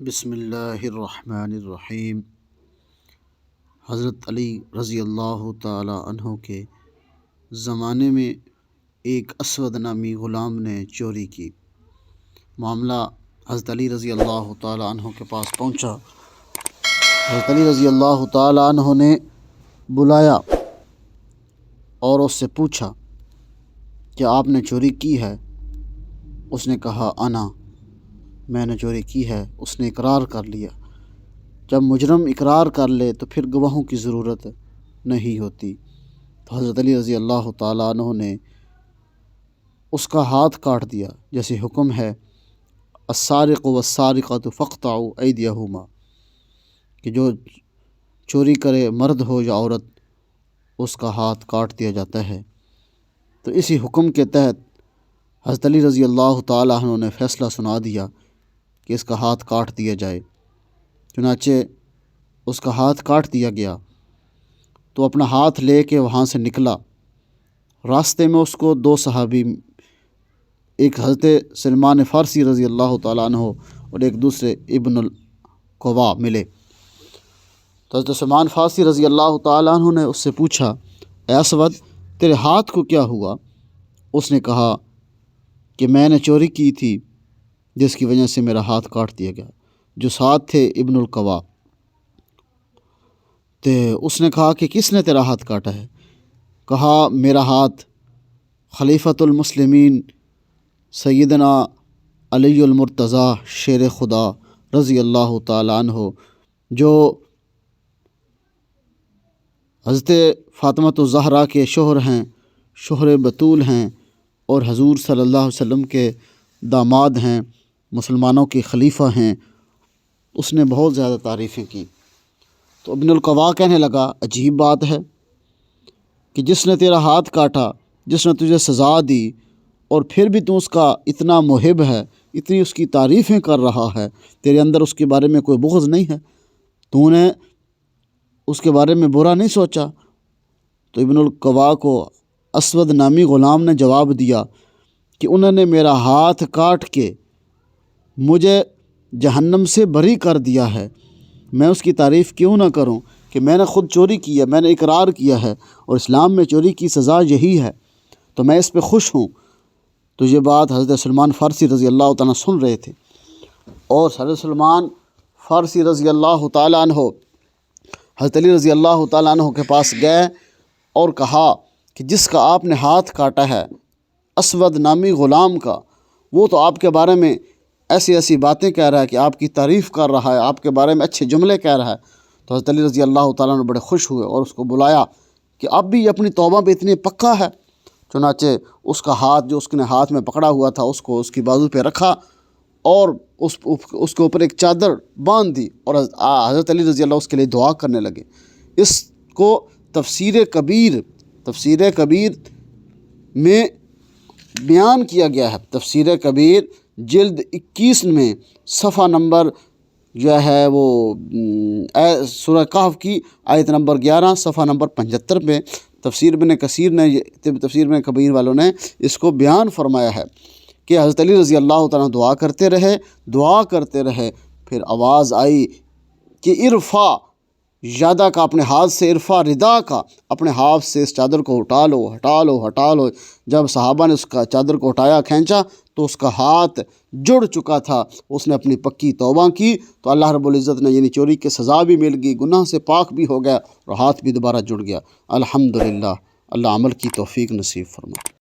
بسم اللہ الرحمن الرحیم۔ حضرت علی رضی اللہ تعالی عنہ کے زمانے میں ایک اسود نامی غلام نے چوری کی۔ معاملہ حضرت علی رضی اللہ تعالی عنہ کے پاس پہنچا۔ حضرت علی رضی اللہ تعالی عنہ نے بلایا اور اس سے پوچھا کہ آپ نے چوری کی ہے؟ اس نے کہا انا، میں نے چوری کی ہے۔ اس نے اقرار کر لیا۔ جب مجرم اقرار کر لے تو پھر گواہوں کی ضرورت نہیں ہوتی۔ تو حضرت علی رضی اللہ تعالیٰ عنہ نے اس کا ہاتھ کاٹ دیا، جیسے حکم ہے السارق والسارقۃ فاقطعوا ایدیہما، کہ جو چوری کرے مرد ہو یا عورت اس کا ہاتھ کاٹ دیا جاتا ہے۔ تو اسی حکم کے تحت حضرت علی رضی اللہ تعالیٰ عنہ نے فیصلہ سنا دیا کہ اس کا ہاتھ کاٹ دیا جائے۔ چنانچہ اس کا ہاتھ کاٹ دیا گیا۔ تو اپنا ہاتھ لے کے وہاں سے نکلا۔ راستے میں اس کو دو صحابی، ایک حضرت سلمان فارسی رضی اللہ تعالیٰ عنہ اور ایک دوسرے ابن القوا ملے۔ تو حضرت سلمان فارسی رضی اللہ تعالیٰ عنہ نے اس سے پوچھا، اے اسود، تیرے ہاتھ کو کیا ہوا؟ اس نے کہا کہ میں نے چوری کی تھی، جس کی وجہ سے میرا ہاتھ کاٹ دیا گیا۔ جو ساتھ تھے ابن القوا، تو اس نے کہا کہ کس نے تیرا ہاتھ کاٹا ہے؟ کہا میرا ہاتھ خلیفۃ المسلمین سیدنا علی المرتضیٰ شیر خدا رضی اللہ تعالیٰ عنہ، جو حضرت فاطمۃ الزہرا کے شوہر ہیں، شوہر بطول ہیں، اور حضور صلی اللہ علیہ وسلم کے داماد ہیں، مسلمانوں کے خلیفہ ہیں۔ اس نے بہت زیادہ تعریفیں کی۔ تو ابن القوا کہنے لگا، عجیب بات ہے کہ جس نے تیرا ہاتھ کاٹا، جس نے تجھے سزا دی، اور پھر بھی تو اس کا اتنا محب ہے، اتنی اس کی تعریفیں کر رہا ہے، تیرے اندر اس کے بارے میں کوئی بغض نہیں ہے، تو نے اس کے بارے میں برا نہیں سوچا؟ تو ابن القوا کو اسود نامی غلام نے جواب دیا کہ انہوں نے میرا ہاتھ کاٹ کے مجھے جہنم سے بری کر دیا ہے، میں اس کی تعریف کیوں نہ کروں کہ میں نے خود چوری کی ہے، میں نے اقرار کیا ہے، اور اسلام میں چوری کی سزا یہی ہے، تو میں اس پہ خوش ہوں۔ تو یہ بات حضرت سلمان فارسی رضی اللہ تعالیٰ سن رہے تھے، اور حضرت سلمان فارسی رضی اللہ تعالیٰ عنہ حضرت علی رضی اللہ تعالیٰ عنہ کے پاس گئے اور کہا کہ جس کا آپ نے ہاتھ کاٹا ہے، اسود نامی غلام کا، وہ تو آپ کے بارے میں ایسی ایسی باتیں کہہ رہا ہے کہ آپ کی تعریف کر رہا ہے، آپ کے بارے میں اچھے جملے کہہ رہا ہے۔ تو حضرت علی رضی اللہ تعالیٰ عنہ بڑے خوش ہوئے اور اس کو بلایا کہ اب بھی اپنی توبہ پہ اتنی پکا ہے۔ چنانچہ اس کا ہاتھ جو اس نے ہاتھ میں پکڑا ہوا تھا، اس کو اس کی بازو پہ رکھا اور اس کے اوپر ایک چادر باندھ دی، اور حضرت علی رضی اللہ اس کے لیے دعا کرنے لگے۔ اس کو تفسیر کبیر میں بیان کیا گیا ہے۔ تفسیر کبیر جلد 21 میں صفحہ نمبر جو ہے وہ سورہ کہف کی آیت نمبر 11، صفحہ نمبر 75 پہ تفسیر ابن کثیر نے، تفسیر ابن کبیر والوں نے اس کو بیان فرمایا ہے کہ حضرت علی رضی اللہ تعالیٰ دعا کرتے رہے، پھر آواز آئی کہ ارفع یادہ کا، اپنے ہاتھ سے، ارفع ردا کا، اپنے ہاتھ سے اس چادر کو ہٹا لو۔ جب صحابہ نے اس کا چادر کو ہٹایا، کھینچا، تو اس کا ہاتھ جڑ چکا تھا۔ اس نے اپنی پکی توبہ کی تو اللہ رب العزت نے یعنی چوری کی سزا بھی مل گئی، گناہ سے پاک بھی ہو گیا، اور ہاتھ بھی دوبارہ جڑ گیا۔ الحمدللہ، اللہ عمل کی توفیق نصیب فرمائے۔